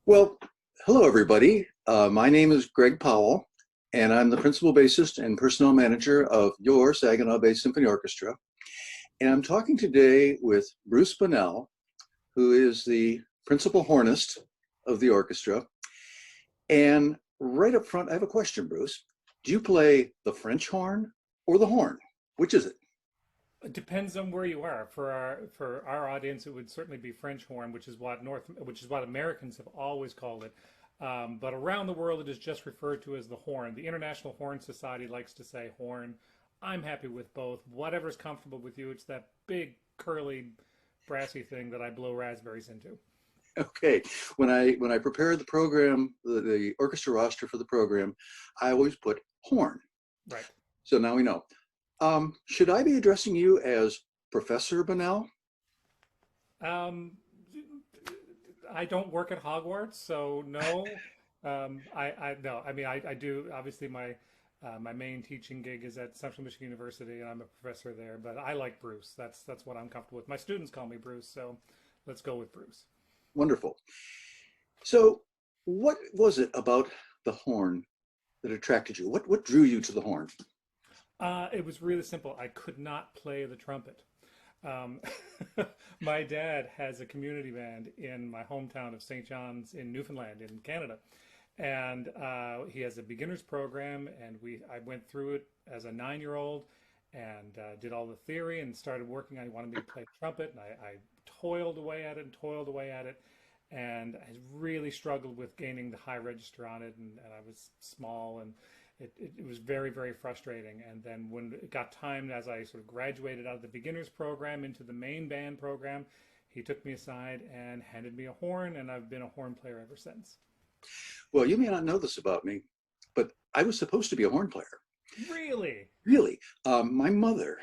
Well, hello everybody. My name is Gregg Powell, and I'm the principal bassist and personnel manager of your Saginaw Bay Symphony Orchestra. And I'm talking today with Bruce Bonnell, who is the principal hornist of the orchestra. And right up front, I have a question, Bruce. Do you play the French horn or the horn? Which is it? It depends on where you are. For our audience, it would certainly be French horn, which is what Americans have always called it. But around the world, it is just referred to as the horn. The International Horn Society likes to say horn. I'm happy with both. Whatever's comfortable with you. It's that big curly brassy thing that I blow raspberries into. Okay. When I prepare the program, the orchestra roster for the program, I always put horn. Right. So now we know. Should I be addressing you as Professor Bonnell? Um, I don't work at Hogwarts, so no. I no. I mean, I do. Obviously, my main teaching gig is at Central Michigan University, and I'm a professor there. But I like Bruce. That's what I'm comfortable with. My students call me Bruce, so let's go with Bruce. Wonderful. So, what was it about the horn that attracted you? What drew you to the horn? It was really simple. I could not play the trumpet. Um, my dad has a community band in my hometown of St. John's in Newfoundland in Canada, and he has a beginners program. And I went through it as a 9-year-old and did all the theory and started working. I wanted me to play trumpet, and I toiled away at it and toiled away at it, and I really struggled with gaining the high register on it, and I was small and it was very, very frustrating. And then when it got timed, as I sort of graduated out of the beginners program into the main band program, he took me aside and handed me a horn, and I've been a horn player ever since. Well, you may not know this about me, but I was supposed to be a horn player. Really? Really. My mother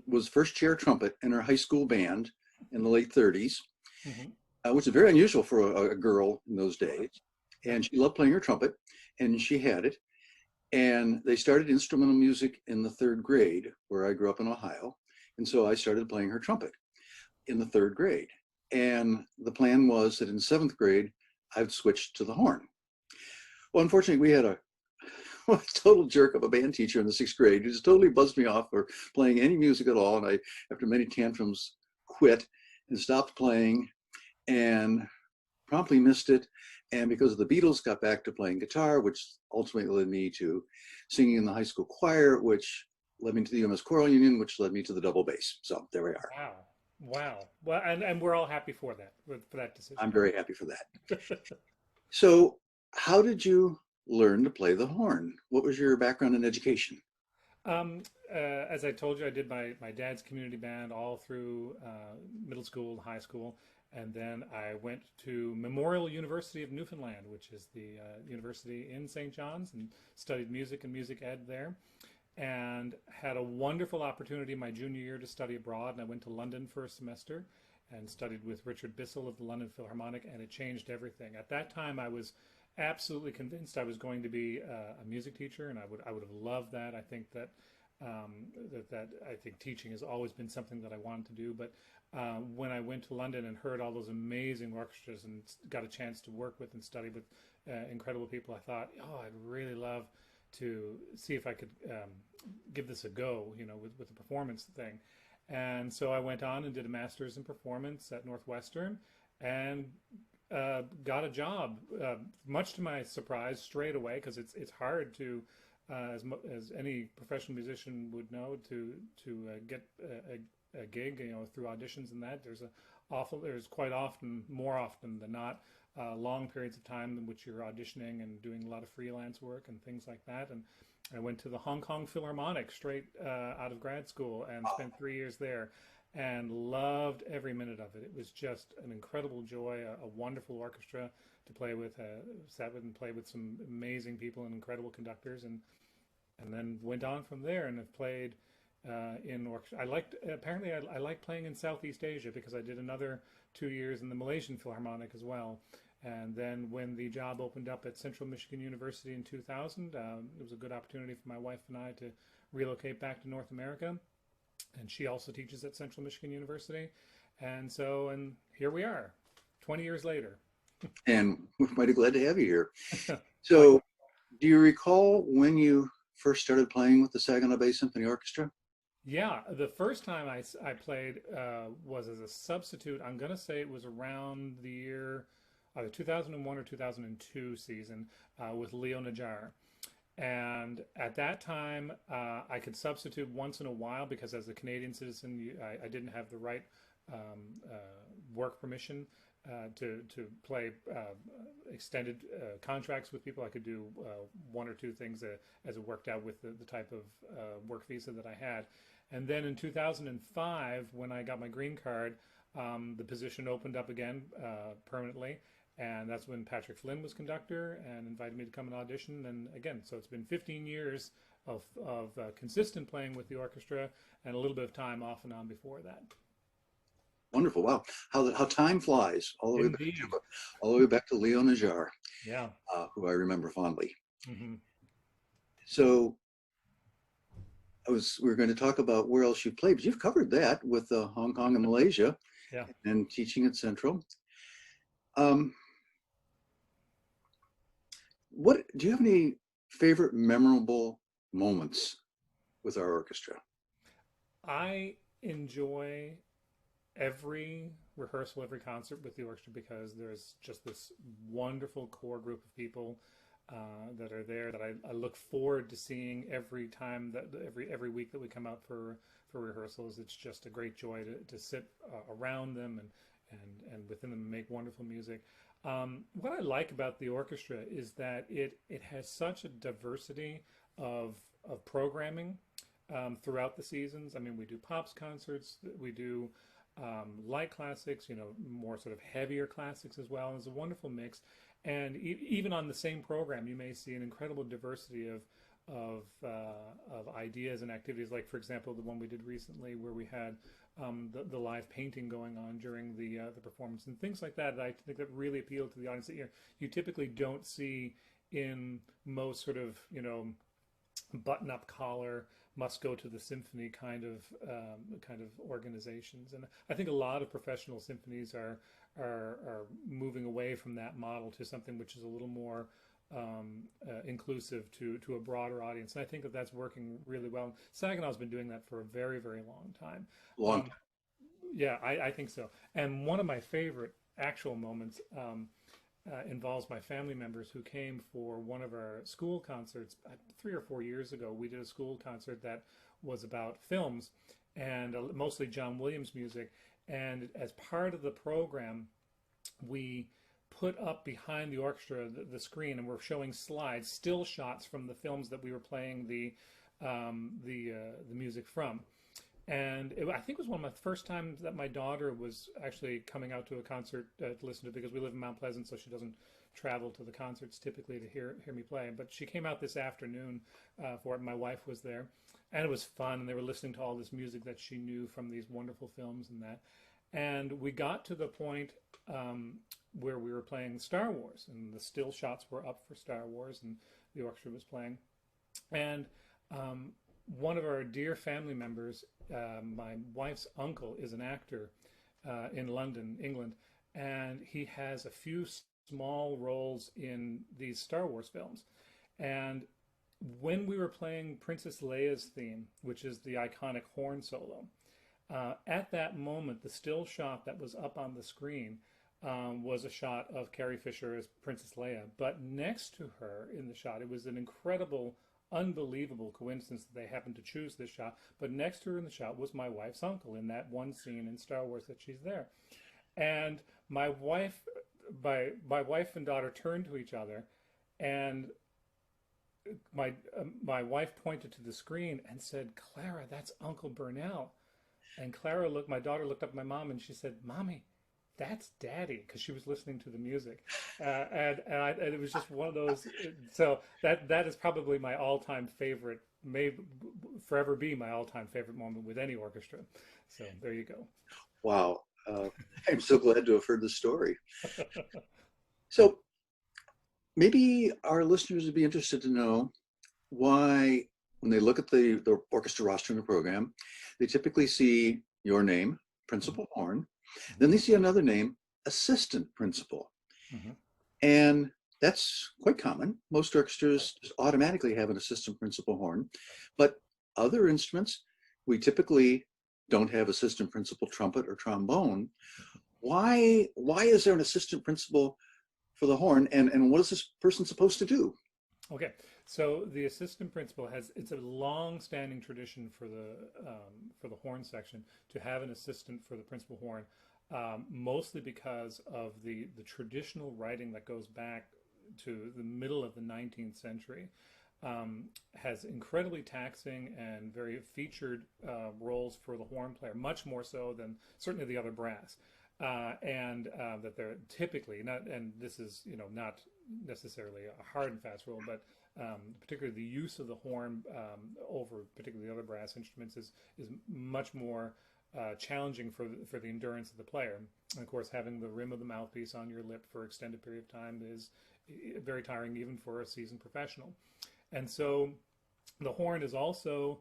was first chair trumpet in her high school band in the late 30s, Hmm. which is very unusual for a girl in those Right. days. Right. And she loved playing her trumpet, and she had it. And they started instrumental music in the third grade, where I grew up in Ohio. And so I started playing her trumpet in the third grade. And the plan was that in seventh grade, I'd switch to the horn. Well, unfortunately, we had a total jerk of a band teacher in the sixth grade who just totally buzzed me off for playing any music at all. And I, after many tantrums, quit and stopped playing and promptly missed it. And because of the Beatles, got back to playing guitar, which ultimately led me to singing in the high school choir, which led me to the UMS Choral Union, which led me to the double bass. So there we are. Wow. Wow. Well, and we're all happy for that, for that decision. I'm very happy for that. So how did you learn to play the horn? What was your background in education? As I told you, I did my dad's community band all through middle school and high school. And then I went to Memorial University of Newfoundland, which is the university in St. John's, and studied music and music ed there. And had a wonderful opportunity my junior year to study abroad. And I went to London for a semester and studied with Richard Bissell of the London Philharmonic, and it changed everything. At that time, I was absolutely convinced I was going to be a music teacher, and I would have loved that. I think that that I think teaching has always been something that I wanted to do. But when I went to London and heard all those amazing orchestras and got a chance to work with and study with incredible people, I thought, oh, I'd really love to see if I could give this a go, with the performance thing. And so I went on and did a master's in performance at Northwestern, and got a job, much to my surprise, straight away, because it's hard to, as any professional musician would know, to get a gig, through auditions and that. There's quite often, more often than not, long periods of time in which you're auditioning and doing a lot of freelance work and things like that. And I went to the Hong Kong Philharmonic straight out of grad school and spent 3 years there and loved every minute of it. It was just an incredible joy, a wonderful orchestra to play with, sat with and played with some amazing people and incredible conductors, and then went on from there and have played in orchestra. I like playing in Southeast Asia because I did another 2 years in the Malaysian Philharmonic as well. And then when the job opened up at Central Michigan University in 2000, it was a good opportunity for my wife and I to relocate back to North America. And she also teaches at Central Michigan University. And here we are, 20 years later. and we're mighty glad to have you here. Well, So, do you recall when you first started playing with the Saginaw Bay Symphony Orchestra? yeah, the first time I played was as a substitute. I'm going to say it was around the year either 2001 or 2002 season with Leo Najar. And at that time, I could substitute once in a while because as a Canadian citizen, I didn't have the right work permission to play extended contracts with people. I could do one or two things as it worked out with the type of work visa that I had. And then in 2005, when I got my green card, the position opened up again permanently. And that's when Patrick Flynn was conductor and invited me to come and audition. And again, so it's been 15 years of consistent playing with the orchestra and a little bit of time off and on before that. Wonderful! Wow, how time flies Indeed. all the way back to Leo Najar, Yeah. who I remember fondly. Hmm. So, we were going to talk about where else you played, but you've covered that with Hong Kong and Malaysia, Yeah. and teaching at Central. Um, what do you have any favorite memorable moments with our orchestra? I enjoy every rehearsal, every concert with the orchestra because there's just this wonderful core group of people that are there that I look forward to seeing every time that every week that we come out for rehearsals. It's just a great joy to sit around them and within them and make wonderful music. What I like about the orchestra is that it has such a diversity of programming throughout the seasons. I mean, we do pops concerts, we do light classics, more sort of heavier classics as well. It's a wonderful mix. And even on the same program, you may see an incredible diversity of ideas and activities. Like, for example, the one we did recently, where we had the live painting going on during the performance and things like that. That I think that really appealed to the audience. That you typically don't see in most sort of button-up collar must go to the symphony kind of organizations. And I think a lot of professional symphonies are moving away from that model to something which is a little more inclusive to a broader audience. And I think that that's working really well. Saginaw's been doing that for a very, very long time. Long. Yeah, I think so. And one of my favorite actual moments involves my family members who came for one of our school concerts 3 or 4 years ago. We did a school concert that was about films and mostly John Williams music. And as part of the program, we put up behind the orchestra the screen, and we're showing slides, still shots from the films that we were playing the music from. And I think it was one of my first times that my daughter was actually coming out to a concert to listen to it, because we live in Mount Pleasant, so she doesn't travel to the concerts typically to hear me play. But she came out this afternoon for it. My wife was there, and it was fun. And they were listening to all this music that she knew from these wonderful films and that. And we got to the point where we were playing Star Wars, and the still shots were up for Star Wars, and the orchestra was playing. And one of our dear family members, my wife's uncle, is an actor in London, England, and he has a few small roles in these Star Wars films. And when we were playing Princess Leia's theme, which is the iconic horn solo, at that moment, the still shot that was up on the screen was a shot of Carrie Fisher as Princess Leia. But next to her in the shot, it was an incredible, unbelievable coincidence that they happened to choose this shot. But next to her in the shot was my wife's uncle in that one scene in Star Wars that she's there. And my wife and daughter turned to each other, and my wife pointed to the screen and said, "Clara, that's Uncle Burnell." And my daughter looked up at my mom and she said, "Mommy, that's Daddy," because she was listening to the music, and it was just one of those. So that is probably my all-time favorite, may forever be my all-time favorite moment with any orchestra. So there you go. Wow. I'm so glad to have heard the story. So maybe our listeners would be interested to know why, when they look at the orchestra roster in the program, they typically see your name, principal horn, then they see another name, assistant principal. Hmm. And that's quite common. Most orchestras just automatically have an assistant principal horn, but other instruments, we typically don't have assistant principal trumpet or trombone. Why is there an assistant principal for the horn, and what is this person supposed to do? Okay, so the assistant principal has, it's a long-standing tradition for the horn section to have an assistant for the principal horn, mostly because of the traditional writing that goes back to the middle of the 19th century. Has incredibly taxing and very featured roles for the horn player, much more so than certainly the other brass. And that they're typically not, and this is, you know, not necessarily a hard and fast rule, but particularly the use of the horn over particularly the other brass instruments is much more challenging for the endurance of the player. And of course, having the rim of the mouthpiece on your lip for extended period of time is very tiring, even for a seasoned professional. And so the horn is also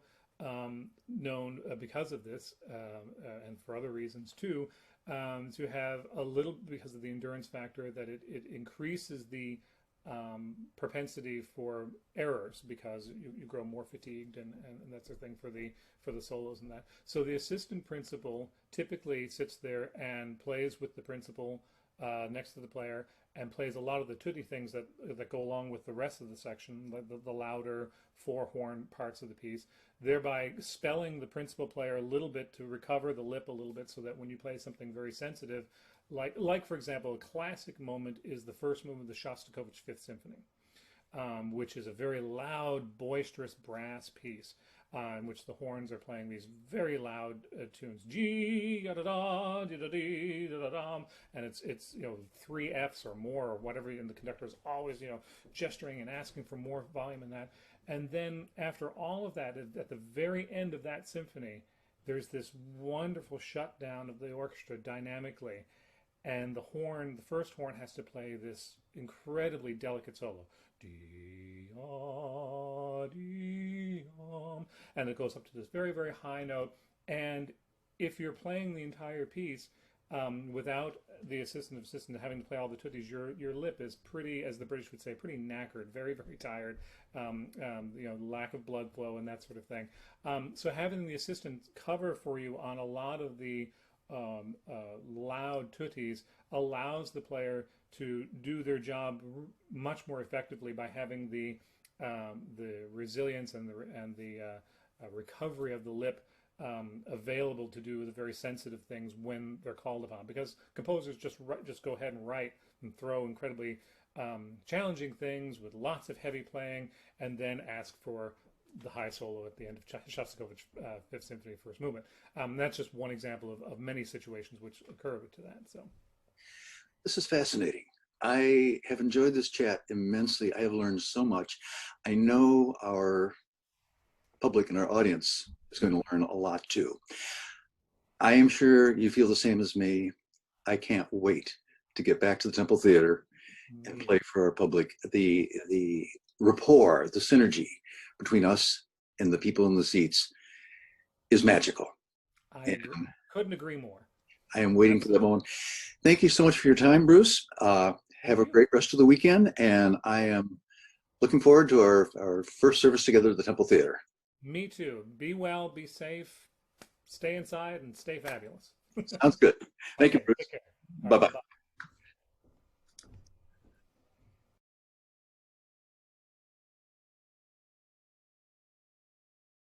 known because of this and for other reasons too, to have a little, because of the endurance factor, that it increases the propensity for errors because you grow more fatigued and that's the thing for the solos and that. So the assistant principal typically sits there and plays with the principal next to the player and plays a lot of the tutti things that go along with the rest of the section, the louder four horn parts of the piece, thereby spelling the principal player a little bit to recover the lip a little bit so that when you play something very sensitive, like for example, a classic moment is the first movement of the Shostakovich Fifth Symphony, which is a very loud, boisterous brass piece in which the horns are playing these very loud tunes, G da da da da da da da, and it's you know 3 Fs or more or whatever, and the conductor is always, you know, gesturing and asking for more volume in that. And then after all of that, at the very end of that symphony, there's this wonderful shutdown of the orchestra dynamically, and the horn, the first horn, has to play this incredibly delicate solo, and it goes up to this very, very high note. And if you're playing the entire piece without the assistant having to play all the tuttis, your lip is pretty, as the British would say, pretty knackered, very, very tired. You know, lack of blood flow and that sort of thing. So having the assistant cover for you on a lot of the loud tuttis allows the player to do their job much more effectively by having the resilience and the recovery of the lip available to do the very sensitive things when they're called upon. Because composers just go ahead and write and throw incredibly challenging things with lots of heavy playing, and then ask for the high solo at the end of Shostakovich Fifth Symphony, first movement. That's just one example of many situations which occur to that. So This is fascinating. I have enjoyed this chat immensely. I have learned so much. I know our public and our audience is going to learn a lot too. I am sure you feel the same as me. I can't wait to get back to the Temple Theater and play for our public. The rapport, the synergy between us and the people in the seats is magical. I And couldn't agree more. I am waiting for that Absolutely. moment. Thank you so much for your time, Bruce. Have Thank a you. great rest of the weekend, and I am looking forward to our first service together at the Temple Theater. Me too. Be well, be safe, stay inside, and stay fabulous. Sounds good. Thank you, Okay, Bruce. take care. All right, Bye-bye. bye-bye.